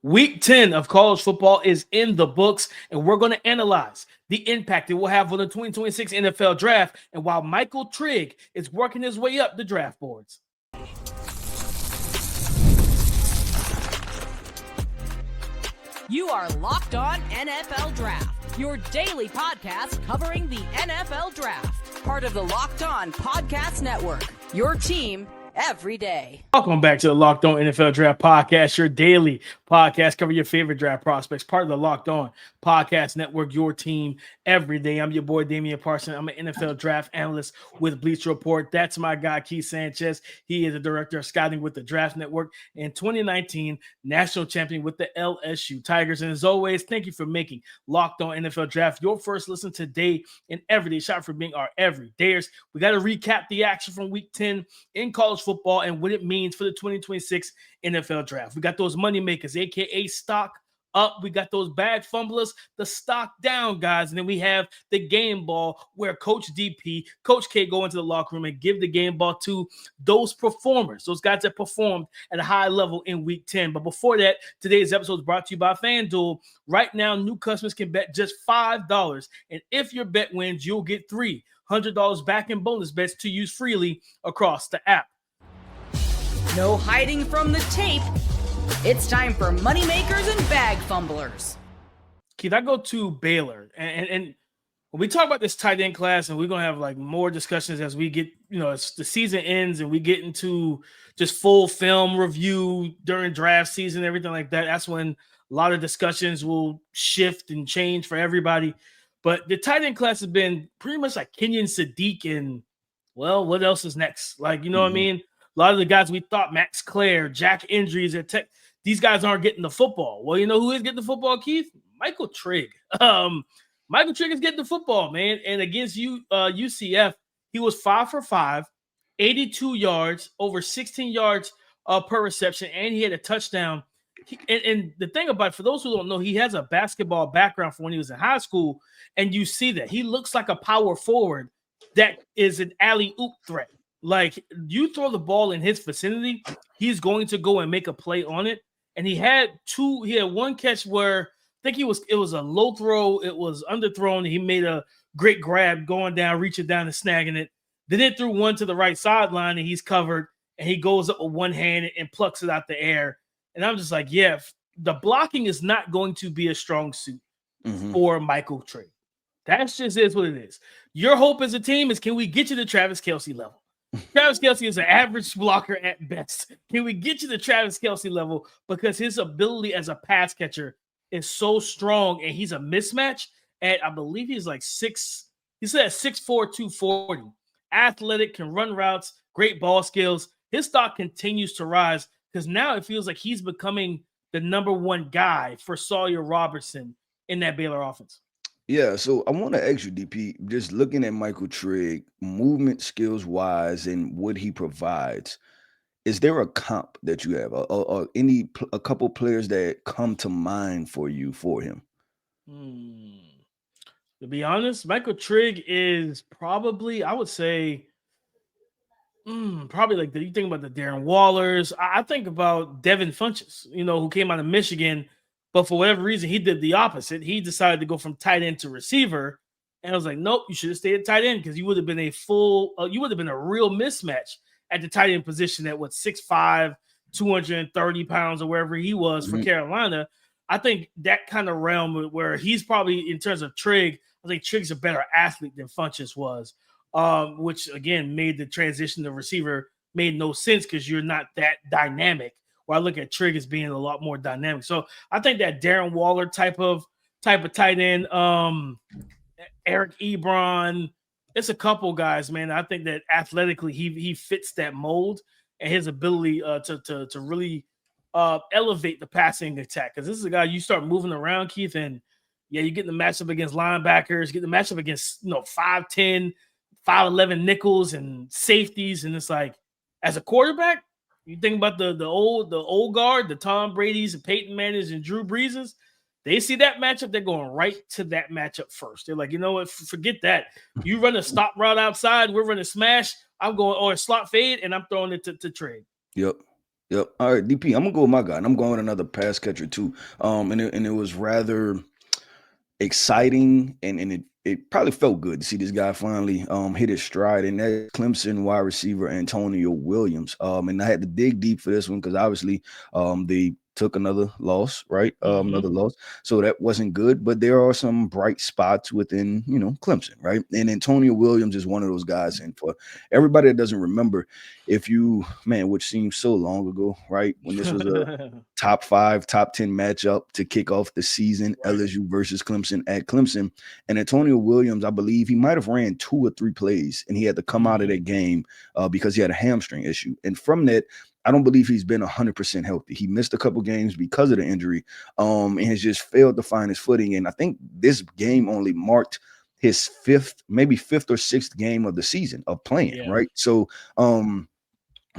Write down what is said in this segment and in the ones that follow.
Week 10 of college football is in the books, and we're going to analyze the impact it will have on the 2026 NFL draft and while Michael Trigg is working his way up the draft boards. You are Locked On NFL Draft, your daily podcast covering the NFL Draft. Part of the Locked On Podcast Network, your team every day. Welcome back to the Locked On NFL Draft Podcast, your daily podcast covering your favorite draft prospects, part of the Locked On Podcast Network, your team every day. I'm your boy, Damian Parson. I'm an NFL draft analyst with Bleacher Report. That's my guy, Keith Sanchez. He is the director of scouting with the Draft Network and 2019 national champion with the LSU Tigers. And as always, thank you for making Locked On NFL Draft your first listen today and every day. Shout out for being our everydayers. We got to recap the action from week 10 in college football and what it means for the 2026 NFL Draft. We got those money makers, aka stock up. We got those bad fumblers, the stock down guys. And then we have the game ball where Coach DP, Coach K go into the locker room and give the game ball to those performers, those guys that performed at a high level in week 10. But before that, today's episode is brought to you by FanDuel. Right now, new customers can bet just $5. And if your bet wins, you'll get $300 back in bonus bets to use freely across the app. No hiding from the tape. It's time for moneymakers and bag fumblers. Keith, I go to Baylor, and when we talk about this tight end class, and we're going to have like more discussions as we get, as the season ends and we get into just full film review during draft season, everything like that. That's when a lot of discussions will shift and change for everybody. But the tight end class has been pretty much like Kenyon Sadiq and, well, what else is next? Like, what I mean? A lot of the guys we thought, Max Clare, Jack injuries at Tech, these guys aren't getting the football. Well, you know who is getting the football, Keith? Michael Trigg. Michael Trigg is getting the football, man. And against UCF, he was 5 for 5, 82 yards, over 16 yards per reception, and he had a touchdown. And the thing about it, for those who don't know, he has a basketball background from when he was in high school, and you see that. He looks like a power forward that is an alley-oop threat. Like, you throw the ball in his vicinity, he's going to go and make a play on it. And he had one catch where I think it was a low throw, it was underthrown. He made a great grab going down, reaching down and snagging it. Then it threw one to the right sideline and he's covered, and he goes up with one hand and plucks it out the air. And I'm just like, yeah, the blocking is not going to be a strong suit for Michael Trigg. That's just is what it is. Your hope as a team is, can we get you to Travis Kelce level? Travis Kelce is an average blocker at best. Can we get you to Travis Kelce level? Because his ability as a pass catcher is so strong, and he's a mismatch at, I believe he's like 6'4", 240. Athletic, can run routes, great ball skills. His stock continues to rise because now it feels like he's becoming the number one guy for Sawyer Robertson in that Baylor offense. Yeah, so I want to ask you, DP, just looking at Michael Trigg, movement skills wise and what he provides, is there a comp that you have, or a couple players that come to mind for you for him? To be honest, Michael Trigg is probably, I would say, probably like you think about the Darren Wallers. I think about Devin Funchess, who came out of Michigan. But for whatever reason, he did the opposite. He decided to go from tight end to receiver. And I was like, nope, you should have stayed at tight end because you would have been a real mismatch at the tight end position at 6'5", 230 pounds or wherever he was for Carolina. I think that kind of realm where he's probably, in terms of Trigg, I think Trigg's a better athlete than Funchess was, which, again, made the transition to receiver made no sense because you're not that dynamic. Where I look at Trigg as being a lot more dynamic. So I think that Darren Waller type of tight end, Eric Ebron, it's a couple guys, man. I think that athletically he fits that mold, and his ability to really elevate the passing attack. Because this is a guy you start moving around, Keith, and you get the matchup against linebackers, get the matchup against 5'10", 5'11" nickels and safeties, and it's like, as a quarterback, you think about the old guard, the Tom Brady's and Peyton Manning's and Drew Breeses. They see that matchup, they're going right to that matchup first. They're like, you know what? Forget that. You run a stop route outside, we're running smash. I'm going or a slot fade, and I'm throwing it to Trigg. Yep. Yep. All right, DP. I'm gonna go with my guy, and I'm going with another pass catcher too. And it was rather exciting, and it probably felt good to see this guy finally hit his stride, and that Clemson wide receiver Antonio Williams. And I had to dig deep for this one because obviously they took another loss, right? Another loss. So that wasn't good, but there are some bright spots within, Clemson, right? And Antonio Williams is one of those guys. And for everybody that doesn't remember, which seems so long ago, right? When this was a top 5, top 10 matchup to kick off the season, Right. LSU versus Clemson at Clemson. And Antonio Williams, I believe he might have ran 2 or 3 plays, and he had to come out of that game because he had a hamstring issue. And from that, I don't believe he's been 100% healthy. He missed a couple games because of the injury, and has just failed to find his footing. And I think this game only marked his maybe fifth or sixth game of the season of playing, Yeah. right? So,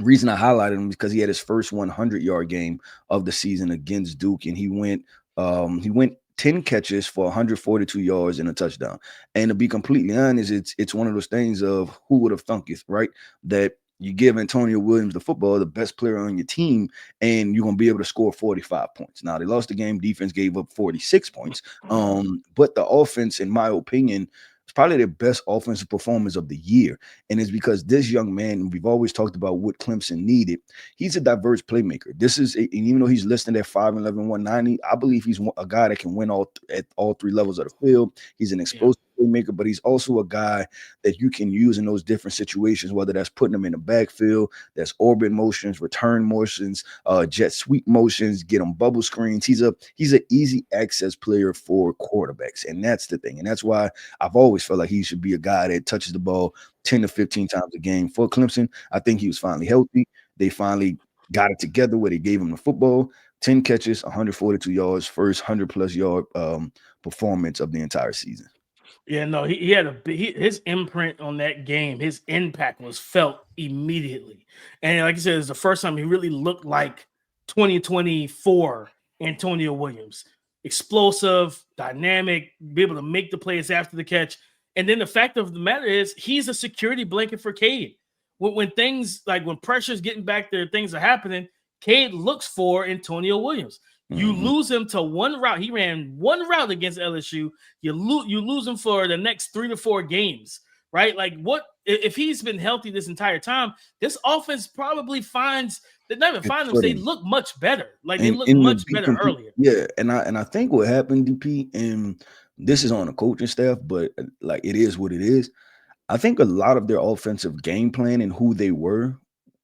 reason I highlighted him is because he had his first 100-yard game of the season against Duke, and he went 10 catches for 142 yards and a touchdown. And to be completely honest, it's one of those things of who would have thunk it, right? That you give Antonio Williams the football, the best player on your team, and you're gonna be able to score 45 points. Now they lost the game, defense gave up 46 points. But the offense, in my opinion, is probably their best offensive performance of the year. And it's because this young man, we've always talked about what Clemson needed. He's a diverse playmaker. And even though he's listed at 5'11", 190, I believe he's a guy that can win at all 3 levels of the field. He's an explosive playmaker, but he's also a guy that you can use in those different situations, whether that's putting him in the backfield, that's orbit motions, return motions, jet sweep motions, get him bubble screens. He's an easy access player for quarterbacks, and that's the thing. And that's why I've always felt like he should be a guy that touches the ball 10 to 15 times a game for Clemson. I think he was finally healthy. They finally got it together where they gave him the football. 10 catches, 142 yards, first 100-plus yard performance of the entire season. Yeah, no, he had his imprint on that game. His impact was felt immediately, and like I said, it's the first time he really looked like 2024 Antonio Williams. Explosive, dynamic, be able to make the plays after the catch. And then the fact of the matter is, he's a security blanket for Cade. When things like when pressure's getting back there, things are happening. Cade looks for Antonio Williams. You lose him to one route. He ran one route against LSU. You lose him for the next 3 to 4 games, right? Like, what if he's been healthy this entire time? This offense probably finds they never find them. They look much better. Like they look much better earlier. Yeah, and I think what happened, DP, and this is on the coaching staff, but like it is what it is. I think a lot of their offensive game plan and who they were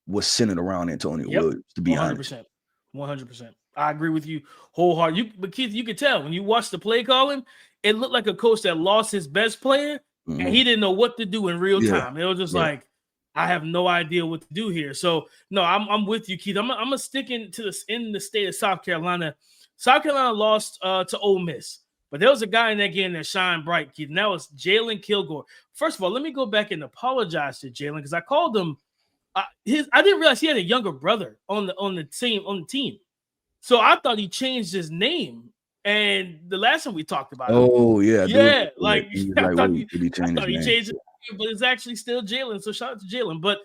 was centered around Antonio Williams, to be honest. 100%. I agree with you wholeheartedly. But Keith, you could tell when you watch the play calling, it looked like a coach that lost his best player and he didn't know what to do in real time. It was just like, I have no idea what to do here. So no, I'm with you, Keith. I'm gonna stick into this in the state of South Carolina. South Carolina lost to Ole Miss, but there was a guy in that game that shined bright, Keith, and that was Jalen Kilgore. First of all, let me go back and apologize to Jalen because I called him. I didn't realize he had a younger brother on the team. So I thought he changed his name. And the last time we talked about it. Oh, yeah. Yeah. Like, I thought he changed it, but it's actually still Jalen. So shout out to Jalen. But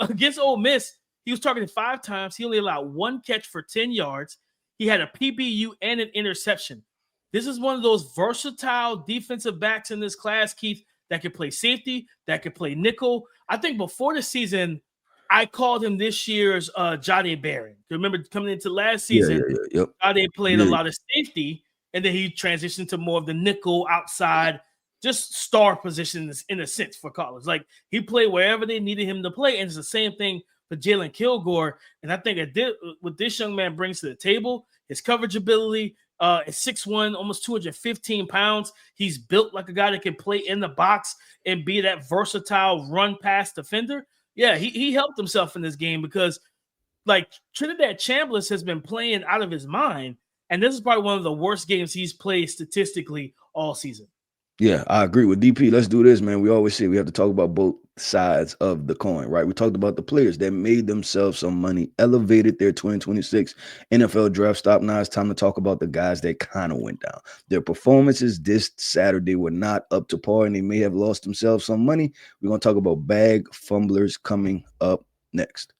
against Ole Miss, he was targeted 5 times. He only allowed 1 catch for 10 yards. He had a PBU and an interception. This is one of those versatile defensive backs in this class, Keith, that can play safety, that can play nickel. I think before the season, I called him this year's Jade Barron. Remember coming into last season, Jade played a lot of safety, and then he transitioned to more of the nickel outside, just star positions in a sense for college. Like he played wherever they needed him to play, and it's the same thing for Jalen Kilgore. And I think what this young man brings to the table, his coverage ability, is 6'1", almost 215 pounds. He's built like a guy that can play in the box and be that versatile run-pass defender. Yeah, he helped himself in this game because, like, Trinidad Chambliss has been playing out of his mind, and this is probably one of the worst games he's played statistically all season. Yeah, I agree with DP. Let's do this, man. We always say we have to talk about both sides of the coin, right? We talked about the players that made themselves some money, elevated their 2026 NFL draft stock. Now it's time to talk about the guys that kind of went down. Their performances this Saturday were not up to par, and they may have lost themselves some money. We're going to talk about bag fumblers coming up next.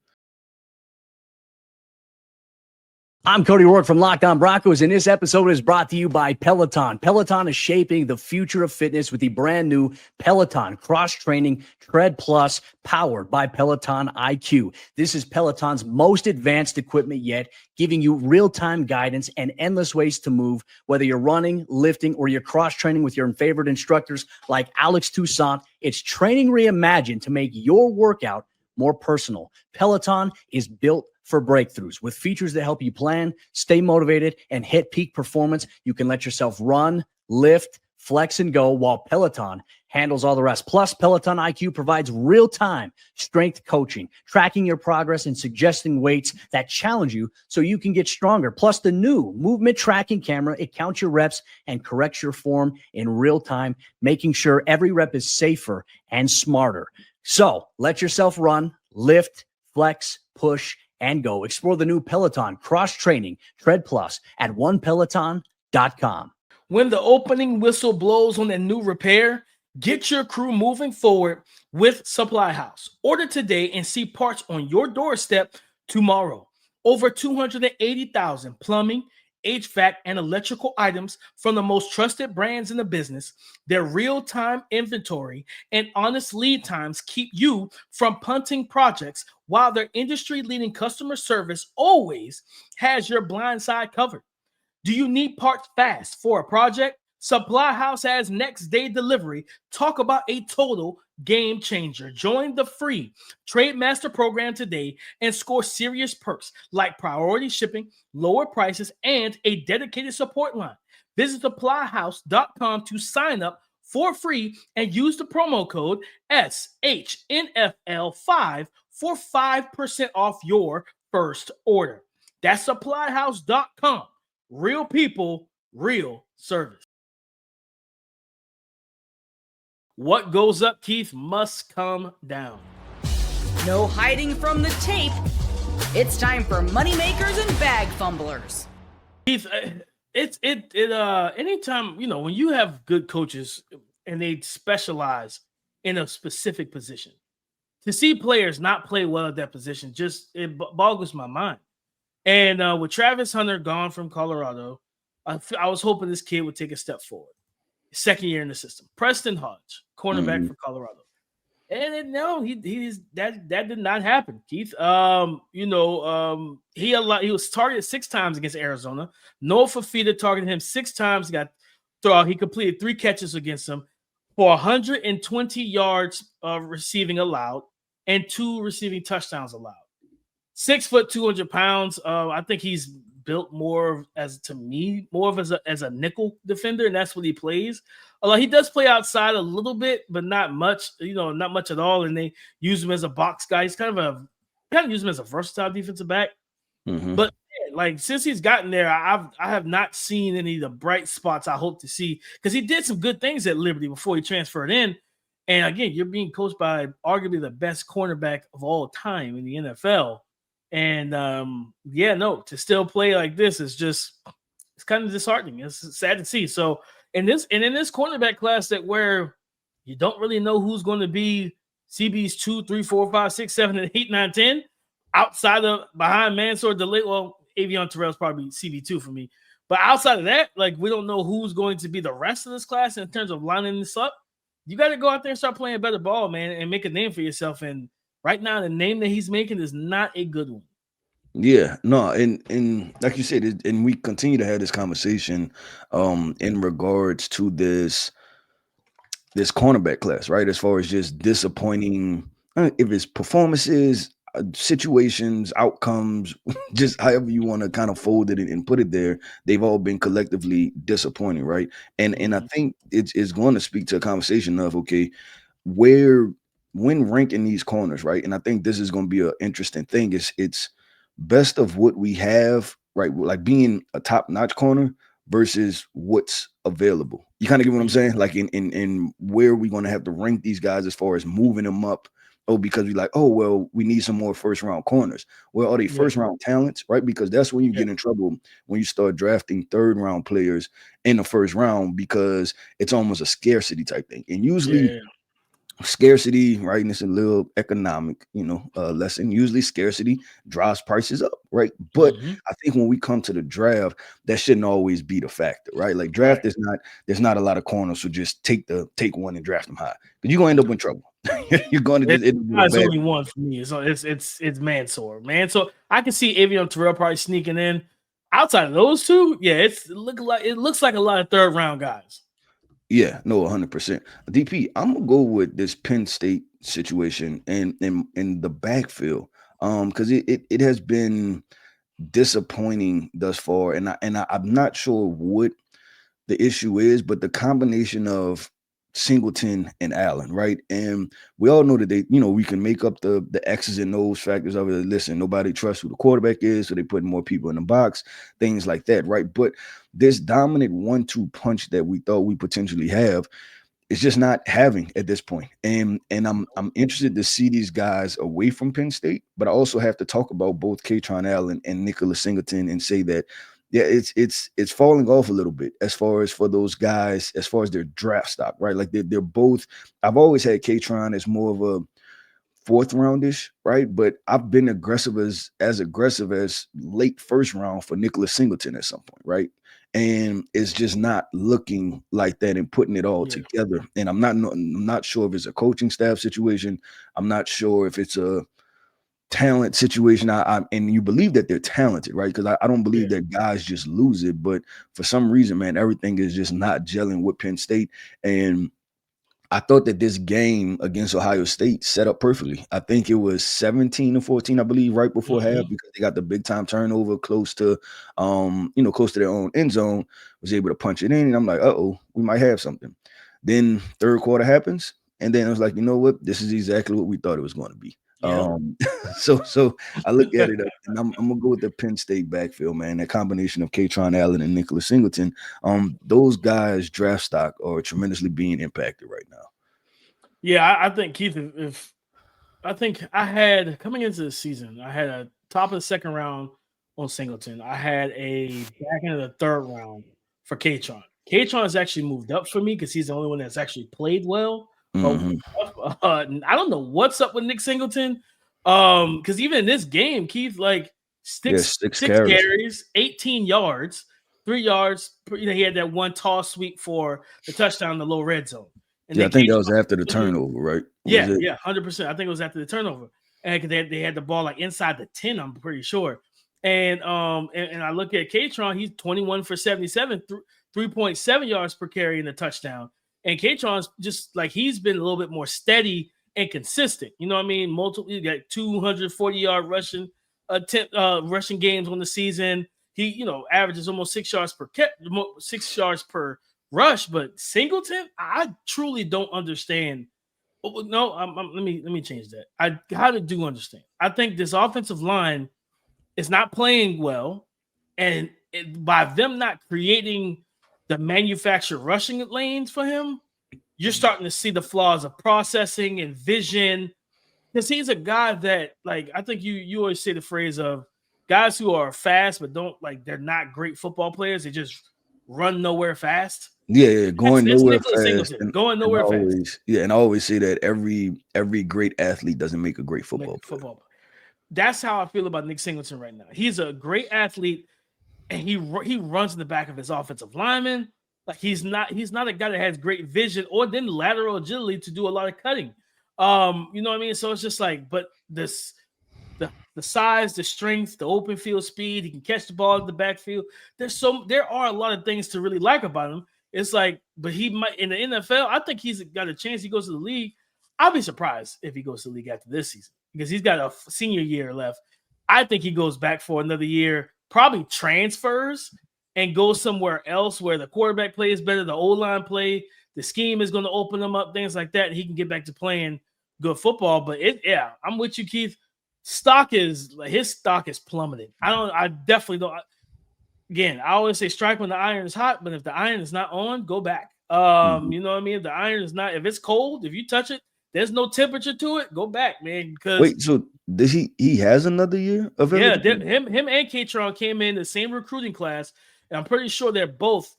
I'm Cody Rourke from Locked On Broncos, and this episode is brought to you by Peloton. Peloton is shaping the future of fitness with the brand new Peloton Cross-Training Tread Plus, powered by Peloton IQ. This is Peloton's most advanced equipment yet, giving you real-time guidance and endless ways to move, whether you're running, lifting, or you're cross-training with your favorite instructors like Alex Toussaint. It's training reimagined to make your workout more personal. Peloton is built for breakthroughs with features that help you plan, stay motivated, and hit peak performance. You can let yourself run, lift, flex, and go while Peloton handles all the rest. Plus, Peloton IQ provides real-time strength coaching, tracking your progress and suggesting weights that challenge you so you can get stronger. Plus, the new movement tracking camera, it counts your reps and corrects your form in real time, making sure every rep is safer and smarter. So let yourself run, lift, flex, push, and go. Explore the new Peloton Cross-Training Tread Plus at onepeloton.com. When the opening whistle blows on a new repair, get your crew moving forward with Supply House. Order today and see parts on your doorstep tomorrow. Over 280,000 plumbing, HVAC, and electrical items from the most trusted brands in the business. Their real-time inventory and honest lead times keep you from punting projects, while their industry-leading customer service always has your blind side covered. Do you need parts fast for a project? Supply House has next-day delivery. Talk about a total game changer. Join the free Trade Master program today and score serious perks like priority shipping, lower prices, and a dedicated support line. Visit supplyhouse.com to sign up for free and use the promo code SHNFL5 for 5% off your first order. That's supplyhouse.com. Real people, real service. What goes up, Keith, must come down. No hiding from the tape. It's time for moneymakers and bag fumblers. Keith, anytime, when you have good coaches and they specialize in a specific position, to see players not play well at that position, it boggles my mind. And with Travis Hunter gone from Colorado, I was hoping this kid would take a step forward. Second year in the system. Preston Hodge, cornerback for Colorado. And that did not happen, Keith. He was targeted 6 times against Arizona. Noah Fafita targeted him 6 times. He completed 3 catches against him for 120 yards receiving allowed and 2 receiving touchdowns allowed. 6 foot, 200 pounds. I think he's built more as a nickel defender, and that's what he plays. Although he does play outside a little bit, but not much, not much at all. And they use him as a box guy. He's kind of use him as a versatile defensive back. Mm-hmm. But since he's gotten there, I have not seen any of the bright spots I hope to see, because he did some good things at Liberty before he transferred in. And again, you're being coached by arguably the best cornerback of all time in the NFL. And to still play like this is it's kind of disheartening. It's sad to see. So in this cornerback class where you don't really know who's going to be CB's 2, 3, 4, 5, 6, 7, and 8, 9, 10 behind Mansour Delay. Well, Avion Terrell's probably CB2 for me. But outside of that, we don't know who's going to be the rest of this class in terms of lining this up. You got to go out there and start playing better ball, man, and make a name for yourself. And right now, the name that he's making is not a good one. Yeah, no, and like you said, and we continue to have this conversation in regards to this cornerback class, right? As far as just disappointing, if it's performances, situations, outcomes, just however you want to kind of fold it and put it there, they've all been collectively disappointing, right? And I think it's going to speak to a conversation of, okay, when ranking these corners, right? And I think this is going to be an interesting thing. It's best of what we have, right? Like being a top-notch corner versus what's available. You kind of get what I'm saying? Like in where we're going to have to rank these guys as far as moving them up. Oh, because we need some more first-round corners. Well, are they first-round talents, right? Because that's when you get in trouble when you start drafting third-round players in the first round, because it's almost a scarcity type thing. And usually scarcity, right? And it's a little economic, lesson. Usually scarcity drives prices up, right? But I think when we come to the draft, that shouldn't always be the factor, right? Like draft is not, there's not a lot of corners, so just take one and draft them high. Because you're gonna end up in trouble. You're gonna just end up with It's only one for me. So it's Mansour. So I can see Avion Terrell probably sneaking in. Outside of those two, yeah, it looks like a lot of third round guys. Yeah, no, 100%. DP, I'm gonna go with this Penn State situation and in the backfield, because it has been disappointing thus far, and I'm not sure what the issue is, but the combination of Singleton and Allen, right? And we all know that we can make up the X's and O's factors of it. Listen, nobody trusts who the quarterback is, so they put more people in the box, things like that, right? But this dominant 1-2 punch that we thought we potentially have, it's just not having at this point. And I'm interested to see these guys away from Penn State, but I also have to talk about both Kaytron Allen and Nicholas Singleton and say that, yeah, it's falling off a little bit as far as for those guys, as far as their draft stock, right? Like they're both, I've always had Kaytron as more of a fourth roundish, right? But I've been aggressive as aggressive as late first round for Nicholas Singleton at some point, right? And it's just not looking like that and putting it all together. And I'm not sure if it's a coaching staff situation. I'm not sure if it's a talent situation. And you believe that they're talented, right? Because I don't believe that guys just lose it. But for some reason, man, everything is just not gelling with Penn State. And I thought that this game against Ohio State set up perfectly. I think it was 17-14, I believe, right before half, because they got the big time turnover close to their own end zone, was able to punch it in. And I'm like, we might have something. Then third quarter happens. And then I was like, you know what? This is exactly what we thought it was going to be. Yeah. So I look at it and I'm gonna go with the Penn State backfield, man. That combination of Kaytron Allen and Nicholas Singleton, those guys' draft stock are tremendously being impacted right now. Yeah, I think, Keith, I think I had coming into the season, I had a top of the second round on Singleton. I had a back into the third round for Kaytron. Kaytron has actually moved up for me because he's the only one that's actually played well. I don't know what's up with Nick Singleton. Because even in this game, Keith, like six carries, 18 yards, 3 yards. He had that one toss sweep for the touchdown in the low red zone. And I think that was after the turnover, right? 100%. I think it was after the turnover, and they had the ball like inside the 10. I'm pretty sure. And I look at Kaytron, he's 21 for 77, 3.7 yards per carry in the touchdown. And Kaytron's just like, he's been a little bit more steady and consistent. You know what I mean? You got 240-yard rushing games on the season. He, averages almost 6 yards per rush. But Singleton, I truly don't understand. No, let me change that. I gotta do understand. I think this offensive line is not playing well, and by them not creating the manufactured rushing lanes for him, you're starting to see the flaws of processing and vision. Because he's a guy that, like, I think you always say the phrase of guys who are fast but don't, like, they're not great football players. They just run nowhere fast. Yeah, going nowhere fast. Going nowhere fast. Yeah, and I always say that every great athlete doesn't make a great football player. That's how I feel about Nick Singleton right now. He's a great athlete, and he runs in the back of his offensive lineman. Like he's not a guy that has great vision or then lateral agility to do a lot of cutting. You know what I mean? So it's just like, but the size, the strength, the open field speed, he can catch the ball in the backfield. There are a lot of things to really like about him. It's like, but he might in the NFL, I think he's got a chance. He goes to the league. I'll be surprised if he goes to the league after this season because he's got a senior year left. I think he goes back for another year, probably transfers and goes somewhere else where the quarterback plays better, the O-line play, the scheme is going to open him up, things like that, and he can get back to playing good football. But I'm with you, Keith. His stock is plummeted. I definitely don't. Again, I always say strike when the iron is hot, but if the iron is not on, go back. You know what I mean? If the iron is not, if it's cold, if you touch it, there's no temperature to it, go back, man. Because wait, so does he has another year of everything? Him and Kaytron came in the same recruiting class, and I'm pretty sure they're both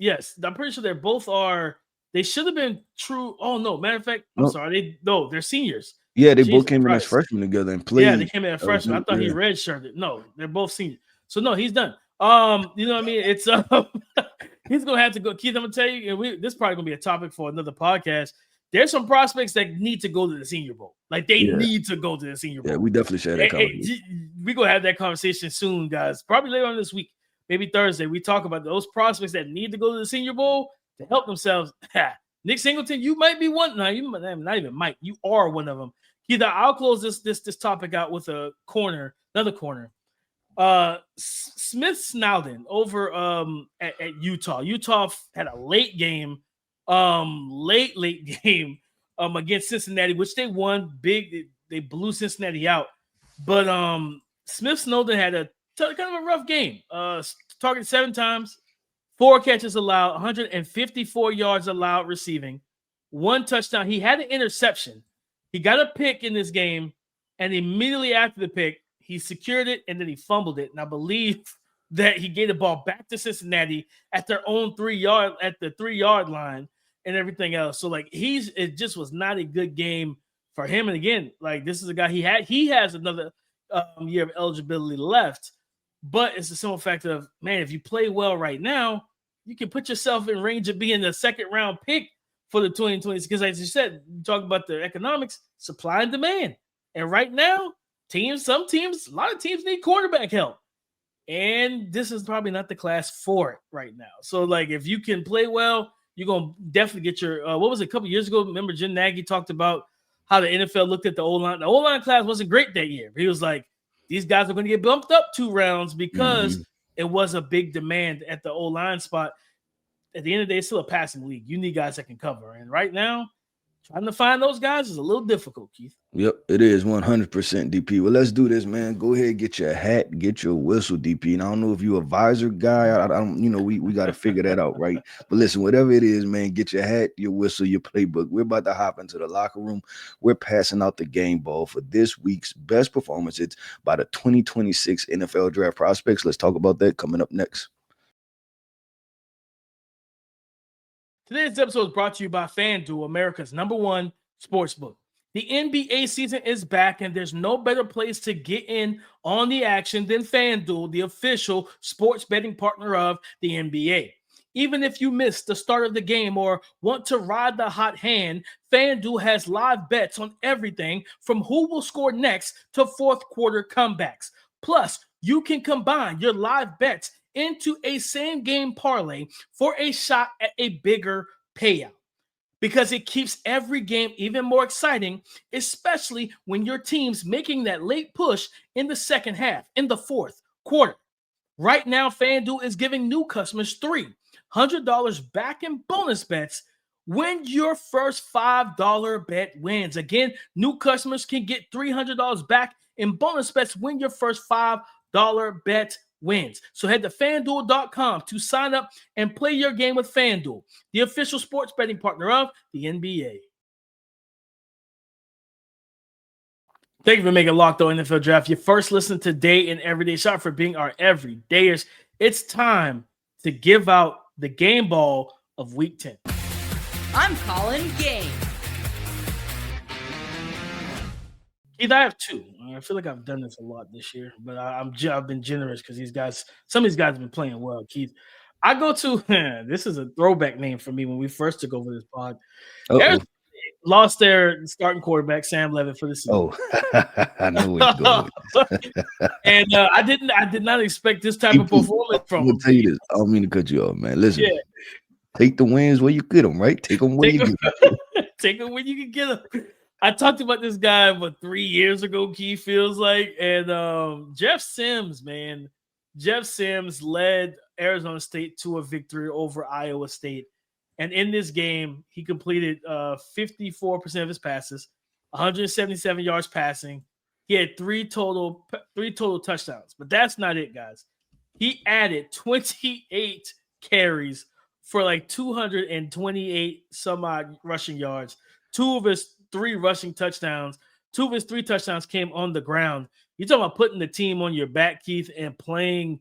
They should have been true. Oh no, matter of fact, I'm No. sorry. They're seniors. Yeah, they both Jesus came in as Christ. freshmen together and played. Yeah, they came in as freshmen. I thought he redshirted. No, they're both seniors. So no, he's done. You know what I mean? It's he's gonna have to go. Keith, I'm gonna tell you, and this is probably gonna be a topic for another podcast. There's some prospects that need to go to the Senior Bowl. Like they need to go to the Senior Bowl. Yeah, we definitely share that conversation. We're gonna have that conversation soon, guys. Probably later on this week, maybe Thursday. We talk about those prospects that need to go to the Senior Bowl to help themselves. Nick Singleton, you might be one. No, you not even might. You are one of them. Keith, I'll close this topic out with another corner. Smith Snowden over at Utah. Utah had a late game against Cincinnati, which they won big. They blew Cincinnati out. But Smith Snowden had a kind of a rough game. Targeted 7 times, 4 catches allowed, 154 yards allowed receiving, 1 touchdown. He had an interception. He got a pick in this game, and immediately after the pick, he secured it, and then he fumbled it. And I believe that he gave the ball back to Cincinnati at their own 3-yard line and everything else. So, like, it just was not a good game for him. And again, like, this is a guy he has another year of eligibility left. But it's the simple fact of, man, if you play well right now, you can put yourself in range of being the 2nd-round pick for the 2020s. Because as you said, you talk about the economics, supply and demand. And right now, a lot of teams need quarterback help. And this is probably not the class for it right now. So, like, if you can play well, you're going to definitely get your what was it, a couple years ago? Remember Jim Nagy talked about how the NFL looked at the O-line. The O-line class wasn't great that year. He was like, these guys are going to get bumped up 2 rounds because it was a big demand at the O-line spot. At the end of the day, it's still a passing league. You need guys that can cover. And right now, trying to find those guys is a little difficult, Keith. Yep, it is 100% DP. Well, let's do this, man. Go ahead, get your hat, get your whistle, DP. And I don't know if you're a visor guy. I don't, we got to figure that out, right? But listen, whatever it is, man, get your hat, your whistle, your playbook. We're about to hop into the locker room. We're passing out the game ball for this week's best performances by the 2026 NFL Draft prospects. Let's talk about that coming up next. Today's episode is brought to you by FanDuel, America's #1 sportsbook. The NBA season is back, and there's no better place to get in on the action than FanDuel, the official sports betting partner of the NBA. Even if you missed the start of the game or want to ride the hot hand, FanDuel has live bets on everything from who will score next to fourth-quarter comebacks. Plus, you can combine your live bets into a same-game parlay for a shot at a bigger payout. Because it keeps every game even more exciting, especially when your team's making that late push in the second half, in the fourth quarter. Right now, FanDuel is giving new customers $300 back in bonus bets when your first $5 bet wins. Again, new customers can get $300 back in bonus bets when your first $5 bet wins. So head to FanDuel.com to sign up and play your game with FanDuel, the official sports betting partner of the NBA. Thank you for making Locked On NFL Draft your first listen today and everyday shot, for being our everydayers. It's time to give out the game ball of Week 10. I'm calling game. Keith, I have 2. I feel like I've done this a lot this year, but I've been generous because some of these guys have been playing well, Keith. I go to, this is a throwback name for me when we first took over this pod. Lost their starting quarterback, Sam Levitt, for the season. Oh, I know where you're going. And I did not expect this type of performance from him. I'll tell you this. I don't mean to cut you off, man. Listen, take the wins where you get them, right? Take them where you get them. Take them when you can get them. I talked about this guy 3 years ago, Keith, feels like. And Jeff Sims, man. Jeff Sims led Arizona State to a victory over Iowa State. And in this game, he completed 54% of his passes, 177 yards passing. He had three total touchdowns. But that's not it, guys. He added 28 carries for like 228 some odd rushing yards. 2 of his 3 rushing touchdowns. 2 of his 3 touchdowns came on the ground. You're talking about putting the team on your back, Keith, and playing.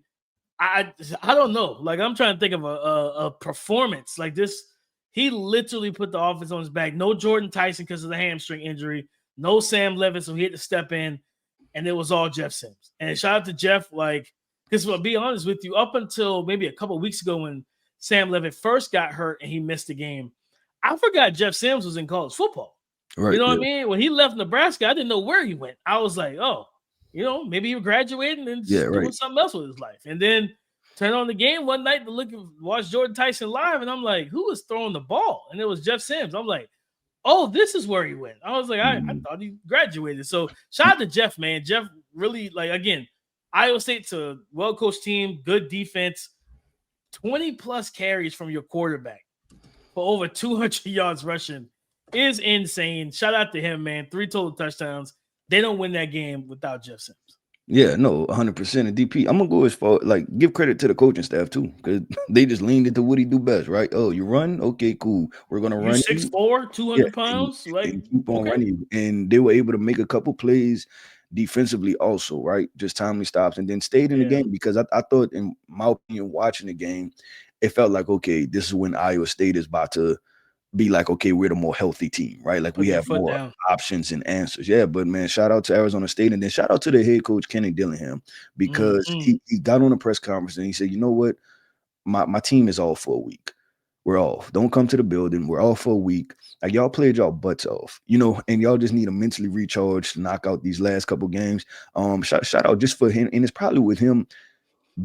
I don't know. Like, I'm trying to think of a performance like this. He literally put the offense on his back. No Jordan Tyson because of the hamstring injury. No Sam Levis, so he had to step in, and it was all Jeff Sims. And shout out to Jeff, because I'll be honest with you, up until maybe a couple of weeks ago when Sam Levitt first got hurt and he missed the game, I forgot Jeff Sims was in college football. Right, you know what I mean? When he left Nebraska, I didn't know where he went. I was like, oh, maybe he graduated and doing something else with his life. And then turn on the game one night to watch Jordan Tyson live, and I'm like, who was throwing the ball? And it was Jeff Sims. I'm like, oh, this is where he went. I was like, I thought he graduated. So shout out to Jeff, man. Jeff really, again, Iowa State's a well-coached team, good defense, 20-plus carries from your quarterback for over 200 yards rushing is insane. Shout out to him, man. 3 total touchdowns. They don't win that game without Jeff Sims. Yeah, no, 100%. And DP, I'm gonna go as far give credit to the coaching staff too, because they just leaned into what he do best, right? Oh, you run, okay, cool. We're gonna run. 6'4", 200 pounds, and keep on running. And they were able to make a couple plays defensively, also, right? Just timely stops, and then stayed in the game because I thought, in my opinion, watching the game, it felt like okay, this is when Iowa State is about to be like, okay, we're the more healthy team, right? Like we have more options and answers. Yeah, but man, shout out to Arizona State, and then shout out to the head coach, Kenny Dillingham, because he got on a press conference and he said, you know what? My team is off for a week. We're off. Don't come to the building. We're off for a week. Like y'all played y'all butts off, and y'all just need to mentally recharge to knock out these last couple games. Shout out just for him, and it's probably with him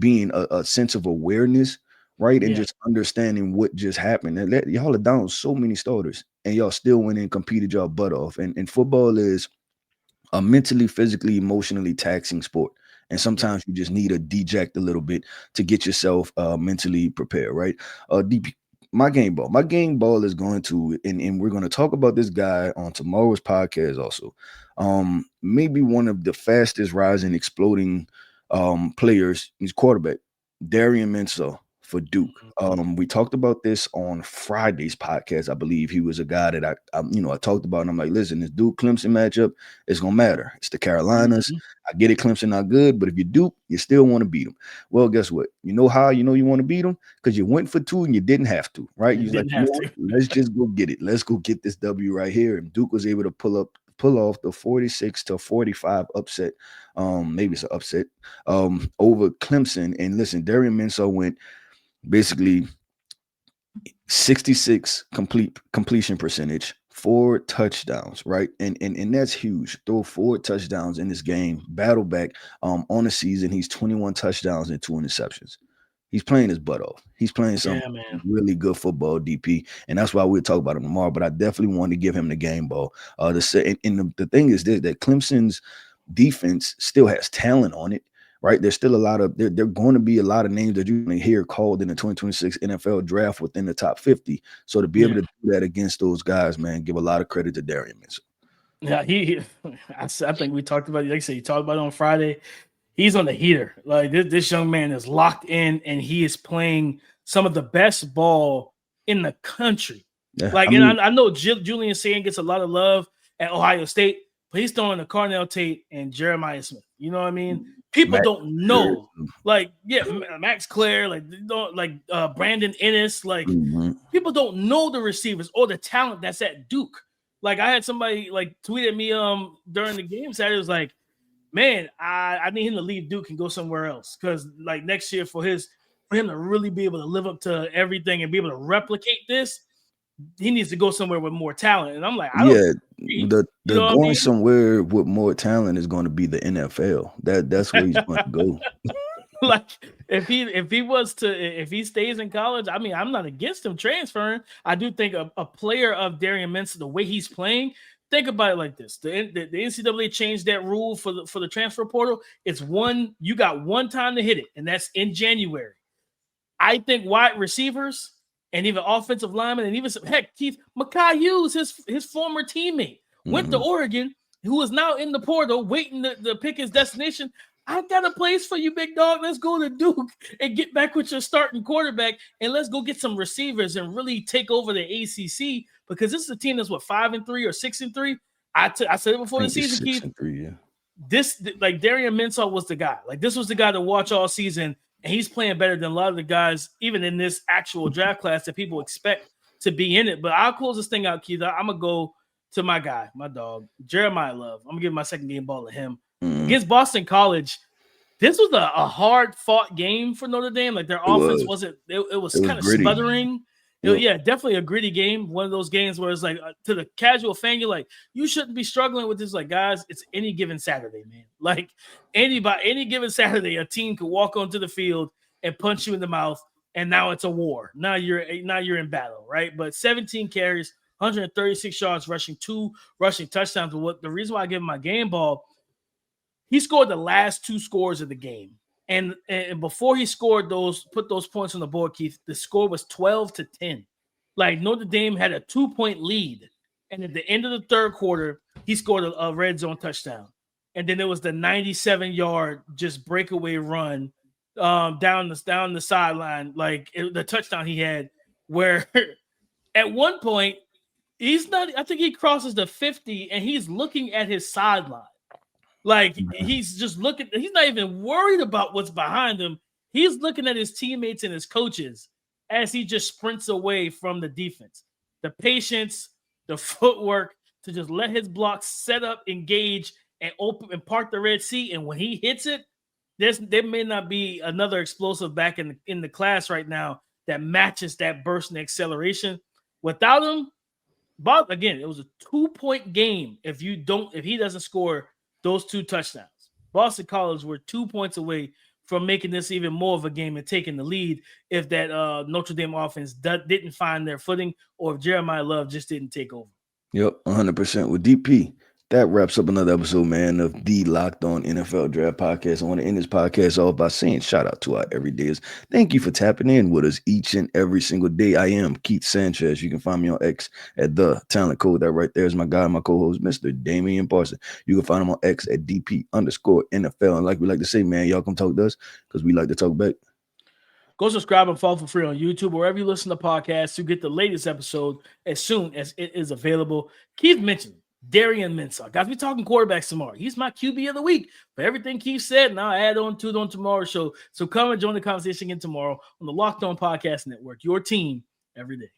being a sense of awareness, right? And just understanding what just happened. And y'all are down so many starters, and y'all still went and competed y'all butt off. And football is a mentally, physically, emotionally taxing sport. And sometimes you just need to deject a little bit to get yourself mentally prepared, right? My game ball is going to, and we're going to talk about this guy on tomorrow's podcast also. Maybe one of the fastest rising, exploding players, he's quarterback, Darian Mensah for Duke. We talked about this on Friday's podcast. I believe he was a guy that I talked about, and I'm like, listen, this Duke Clemson matchup is gonna matter. It's the Carolinas. I get it, Clemson not good, but if you Duke, you still want to beat them. Well, guess what? You know how you want to beat them? Because you went for 2 and you didn't have to, right? You didn't have to. Let's just go get it. Let's go get this W right here. And Duke was able to pull off the 46-45 upset. Maybe it's an upset over Clemson. And listen, Darian Mensah went basically 66 completion percentage, 4 touchdowns, right? And that's huge. Throw 4 touchdowns in this game, battle back on the season. He's 21 touchdowns and 2 interceptions. He's playing his butt off. He's playing some really good football, DP, and that's why we'll talk about him tomorrow. But I definitely want to give him the game ball. The thing is this, that Clemson's defense still has talent on it, right? There's still there going to be a lot of names that you're going to hear called in the 2026 NFL draft within the top 50. So to be able to do that against those guys, man, give a lot of credit to Darian Mensah. Yeah, I think we talked about it. Like I said, you talked about it on Friday. He's on the heater. Like this young man is locked in, and he is playing some of the best ball in the country. Yeah, I know Julian Sand gets a lot of love at Ohio State, but he's throwing to Carnell Tate and Jeremiyah Smith. You know what I mean? People don't know, Max Clare, Brandon Ennis, people don't know the receivers or the talent that's at Duke. Like I had somebody tweet at me during the game Saturday, was like, man, I need him to leave Duke and go somewhere else, because next year for him to really be able to live up to everything and be able to replicate this, he needs to go somewhere with more talent. And I'm like, going somewhere with more talent is going to be the NFL. That's where he's going to go. If he stays in college, I mean, I'm not against him transferring. I do think a player of Darian Mensah, the way he's playing, think about it like this: the NCAA changed that rule for the transfer portal. It's you got one time to hit it, and that's in January. I think wide receivers and even offensive linemen, and even Keith Makai Hughes, his former teammate, went to Oregon, who is now in the portal waiting to pick his destination. I got a place for you, big dog. Let's go to Duke and get back with your starting quarterback, and let's go get some receivers and really take over the ACC, because this is a team that's 5-3 or 6-3. I said it before the season, Keith. 6-3, yeah. This Darian Mensah was the guy. This was the guy to watch all season, and he's playing better than a lot of the guys, even in this actual draft class, that people expect to be in it. But I'll close this thing out, Keith. I'm gonna go to my guy, my dog, Jeremiyah Love. I'm gonna give my second game ball to him against Boston College. This was a hard fought game for Notre Dame. Like their offense wasn't. It was kind of sputtering. Yeah, definitely a gritty game. One of those games where it's like to the casual fan, you're like, you shouldn't be struggling with this. Like, guys, it's any given Saturday, man. Like any given Saturday, a team could walk onto the field and punch you in the mouth, and now it's a war. Now you're in battle, right? But 17 carries, 136 yards, rushing 2 rushing touchdowns. But the reason why I give him my game ball, he scored the last 2 scores of the game. And before he scored put those points on the board, Keith, the score was 12-10. Like Notre Dame had a 2-point lead. And at the end of the third quarter, he scored a red zone touchdown. And then there was the 97-yard just breakaway run down the sideline, like the touchdown he had, where at one point I think he crosses the 50 and he's looking at his sideline. Like he's just looking, he's not even worried about what's behind him. He's looking at his teammates and his coaches as he just sprints away from the defense. The patience, the footwork to just let his blocks set up, engage, and open and park the Red Sea. And when he hits it, there may not be another explosive back in the class right now that matches that burst and acceleration. Without him, Bob, again, it was a 2-point game if he doesn't score those 2 touchdowns. Boston College were 2 points away from making this even more of a game and taking the lead if that Notre Dame offense didn't find their footing or if Jeremiyah Love just didn't take over. Yep, 100% with DP. That wraps up another episode, man, of the Locked On NFL Draft Podcast. I want to end this podcast off by saying shout out to our everydayers. Thank you for tapping in with us each and every single day. I am Keith Sanchez. You can find me on X at The Talent Code. That right there is my guy, my co-host, Mr. Damian Parson. You can find him on X at DP_NFL. And like we like to say, man, y'all come talk to us because we like to talk back. Go subscribe and follow for free on YouTube, wherever you listen to podcasts to get the latest episode as soon as it is available. Keith mentioned Darian Mensah. Guys, we're talking quarterbacks tomorrow. He's my QB of the week. For everything Keith said, and I'll add on to it on tomorrow's show. So come and join the conversation again tomorrow on the Locked On Podcast Network, your team every day.